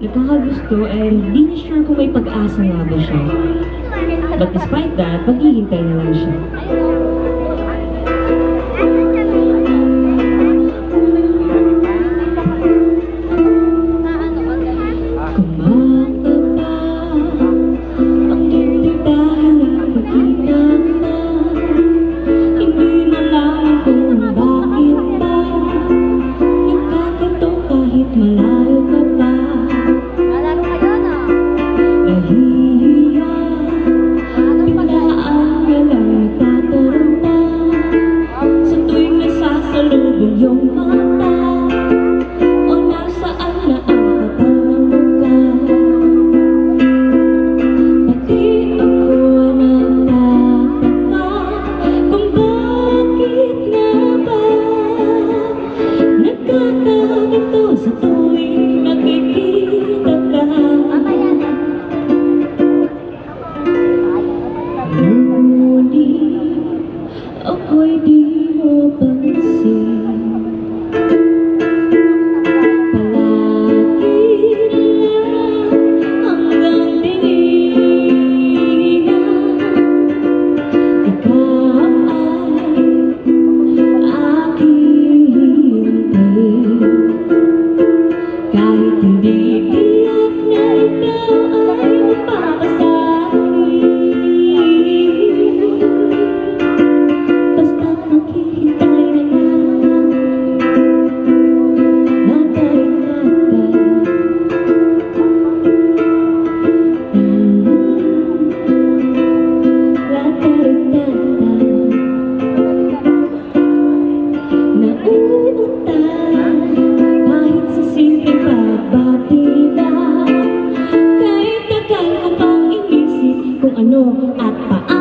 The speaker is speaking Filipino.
nagkakagusto and di na sure kung may pag-asa nga ba siya. But despite that, maghihintay na lang siya. Yung mata o nasaan na ang kapal ng mukha, pati ako nagtataka kung bakit nga ba nagkakaganito sa tuwing nakikita ka. Ngunit ako'y di mo pansin. Kahit hindi tiyak na ikaw ay mapapasahin, basta't maghihintay na lang, natay-natay. Latay-natay, nauutang kahit sa simpleng pagbati lang. Kahit tagal ko pang inisip kung ano at paano